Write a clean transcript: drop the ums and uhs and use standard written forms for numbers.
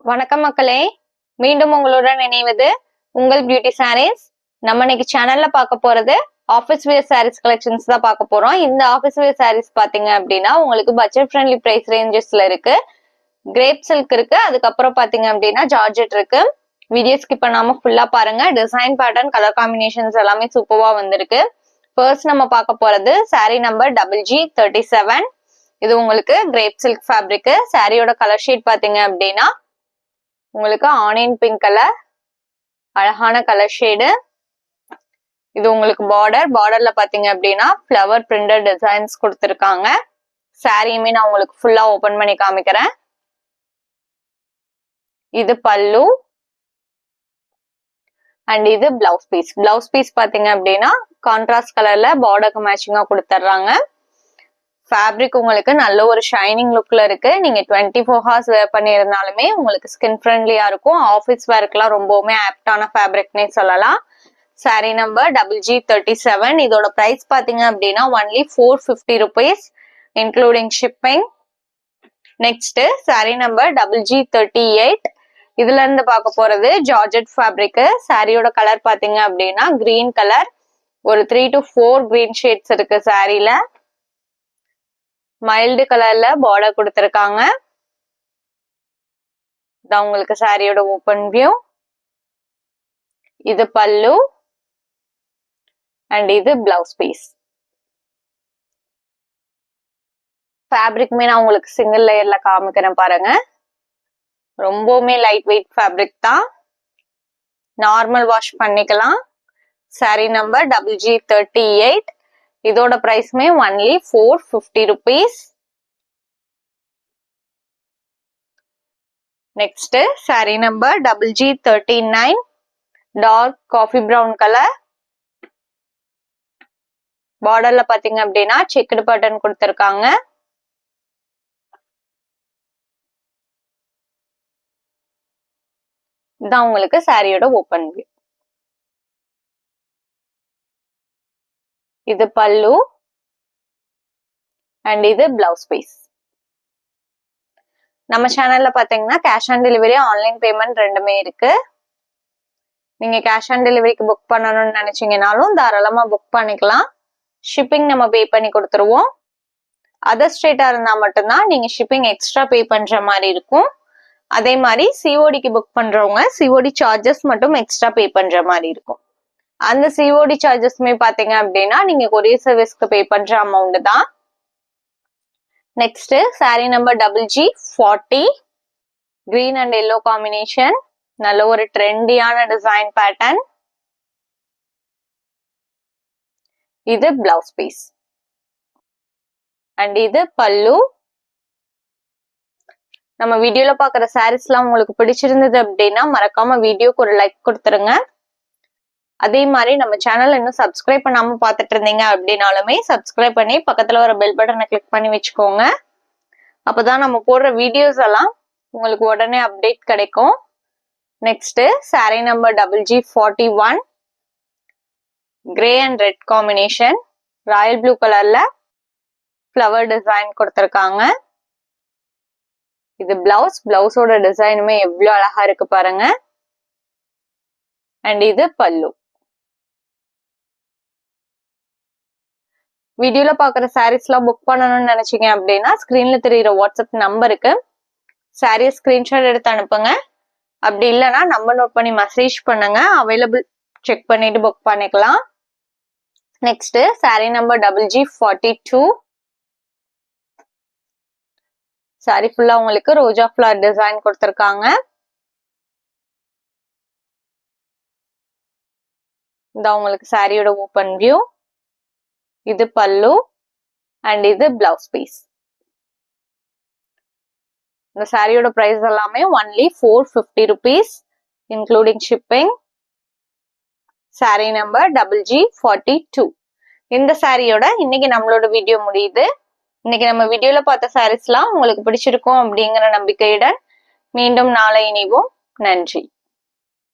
வணக்கம் மக்களே, மீண்டும் உங்களுடன் இணைவது உங்கள் பியூட்டி சாரீஸ். நம்ம இன்னைக்கு சேனல்ல பார்க்க போறது ஆஃபீஸ் வேர் சாரீஸ் கலெக்ஷன்ஸ் தான் பார்க்க போறோம். இந்த ஆஃபீஸ் வேர் சாரீஸ் பாத்தீங்க அப்படின்னா உங்களுக்கு பட்ஜெட் ஃப்ரெண்ட்லி பிரைஸ் ரேஞ்சஸ்ல இருக்கு. கிரேப் சில்க் இருக்கு, அதுக்கப்புறம் பாத்தீங்க அப்படின்னா ஜார்ஜெட் இருக்கு. வீடியோ ஸ்கிப் பண்ணாம ஃபுல்லா பாருங்க. டிசைன் பேட்டர்ன் கலர் காம்பினேஷன்ஸ் எல்லாமே சூப்பரா வந்திருக்கு. ஃபர்ஸ்ட் நம்ம பார்க்க போறது சாரீ நம்பர் GG37. இது உங்களுக்கு கிரேப் சில்க் ஃபேப்ரிக். சாரியோட கலர் ஷீட் பாத்தீங்க அப்படின்னா உங்களுக்கு ஆனியன் பிங்க் கலர், அழகான கலர் ஷேடு. இது உங்களுக்கு பார்டர்ல பாத்தீங்க அப்படின்னா ஃப்ளவர் பிரிண்டட் டிசைன்ஸ் கொடுத்துருக்காங்க. சாரியுமே நான் உங்களுக்கு ஃபுல்லா ஓபன் பண்ணி காமிக்கிறேன். இது பல்லு அண்ட் இது பிளவுஸ் பீஸ். பிளவுஸ் பீஸ் பாத்தீங்க அப்படின்னா கான்ட்ராஸ்ட் கலர்ல பார்டருக்கு மேட்சிங்கா கொடுத்துட்றாங்க. ஃபேப்ரிக் உங்களுக்கு நல்ல ஒரு ஷைனிங் லுக்ல இருக்கு. நீங்க 24 ஹவர்ஸ் வேர் பண்ணியிருந்தாலுமே உங்களுக்கு ஸ்கின் ஃப்ரெண்ட்லியா இருக்கும். ஆஃபீஸ் வேர்க்குலாம் ரொம்பவுமே ஆப்டான ஃபேப்ரிக்னே சொல்லலாம். Sorry number GG37. இதோட பிரைஸ் பாத்தீங்க அப்படின்னா only 450 rupees including shipping. Next sari number GG38. இதுல இருந்து பார்க்க போறது ஜார்ஜெட் ஃபேப்ரிக். சாரியோட கலர் பாத்தீங்க அப்படின்னா கிரீன் கலர். ஒரு 3 to 4 கிரீன் ஷேட்ஸ் இருக்கு சாரியில. மைல்டு கலர்ல பார்டர் கொடுத்திருக்காங்க. இதான் உங்களுக்கு சாரியோட ஓபன் வியூ. இது பல்லு அண்ட் இது பிளவுஸ் பீஸ். ஃபேப்ரிக்குமே நான் உங்களுக்கு சிங்கிள் லேயர்ல காமிக்கிறேன் பாருங்க. ரொம்பவுமே லைட் வெயிட் ஃபேப்ரிக் தான். நார்மல் வாஷ் பண்ணிக்கலாம். Sari number GG38. இதோட பிரைஸ்மே only 450 rupees. Next sari number GG39. Dark coffee brown colour. பார்டர்ல பாத்தீங்க அப்படின்னா செக்குடு பேட்டர்ன் கொடுத்திருக்காங்க. இதான் உங்களுக்கு சாரியோட ஓபன் வியூ. இது பல்லு அண்ட் இது பிளவுஸ் பீஸ். நம்ம சேனல்ல பாத்தீங்கன்னா cash on delivery, online payment ரெண்டுமே இருக்கு. நீங்க கேஷ் ஆன் டெலிவரிக்கு புக் பண்ணணும்னு நினைச்சீங்கனாலும் தாராளமா புக் பண்ணிக்கலாம். ஷிப்பிங் நம்ம பே பண்ணி கொடுத்துருவோம். அதர் ஸ்டேட்டா இருந்தா மட்டும்தான் நீங்க ஷிப்பிங் எக்ஸ்ட்ரா பே பண்ற மாதிரி இருக்கும். அதே மாதிரி சிஓடிக்கு புக் பண்றவங்க சிஓடி சார்ஜஸ் மட்டும் எக்ஸ்ட்ரா பே பண்ற மாதிரி இருக்கும். அந்த சிஓடி சார்ஜஸ்மே பாத்தீங்க அப்படின்னா நீங்க கொரியர் சர்வீஸ்க்கு பே பண்ற அமௌண்ட் தான். Next sari number GG40. Green and yellow combination. நல்ல ஒரு ட்ரெண்டியான டிசைன் பேட்டர்ன். இது பிளவுஸ் பீஸ் அண்ட் இது பல்லு. நம்ம வீடியோல பாக்குற சாரீஸ் எல்லாம் உங்களுக்கு பிடிச்சிருந்தது அப்படின்னா மறக்காம வீடியோக்கு ஒரு லைக் கொடுத்துருங்க. அதே மாதிரி நம்ம சேனல் இன்னும் சப்ஸ்கிரைப் பண்ணாம பாத்துட்டு இருந்தீங்க அப்படின்னாலுமே சப்ஸ்கிரைப் பண்ணி பக்கத்துல வர பெல் பட்டனை கிளிக் பண்ணி வச்சுக்கோங்க. அப்பதான் நம்ம போடுற வீடியோஸ் எல்லாம் உங்களுக்கு உடனே அப்டேட் கிடைக்கும். Next sari number GG41. Grey and red combination. Royal blue கலர்ல ஃப்ளவர் டிசைன் கொடுத்திருக்காங்க. இது பிளவுஸ். பிளவுஸோட டிசைனுமே எவ்வளவு அழகா இருக்கு பாருங்க. அண்ட் இது பல்லு. வீடியோல பாக்குற சாரீஸ் எல்லாம் புக் பண்ணணும்னு நினைச்சீங்க அப்படின்னா ஸ்கிரீன்ல தெரியுற வாட்ஸ்அப் நம்பருக்கு சாரியை ஸ்கிரீன்ஷாட் எடுத்து அனுப்புங்க. அப்படி இல்லைன்னா நம்பர் நோட் பண்ணி மெசேஜ் பண்ணுங்க. அவைலபிள் செக் பண்ணிட்டு புக் பண்ணிக்கலாம். Next sari number GG42. Sorry ஃபுல்லா உங்களுக்கு ரோஜா ஃபிளவர் டிசைன் கொடுத்திருக்காங்க. இந்த உங்களுக்கு சாரியோட ஓபன் வியூ. இது பல்லு அண்ட் இது பிளவுஸ் பீஸ். இந்த சாரியோட பிரைஸ் எல்லாமே only 450 rupees including shipping. Sorry number GG42. இந்த சாரியோட இன்னைக்கு நம்மளோட வீடியோ முடியுது. இன்னைக்கு நம்ம வீடியோல பார்த்த சாரீஸ்லாம் உங்களுக்கு பிடிச்சிருக்கும் அப்படிங்கிற நம்பிக்கையுடன் மீண்டும் நாளை இணைவோம். நன்றி.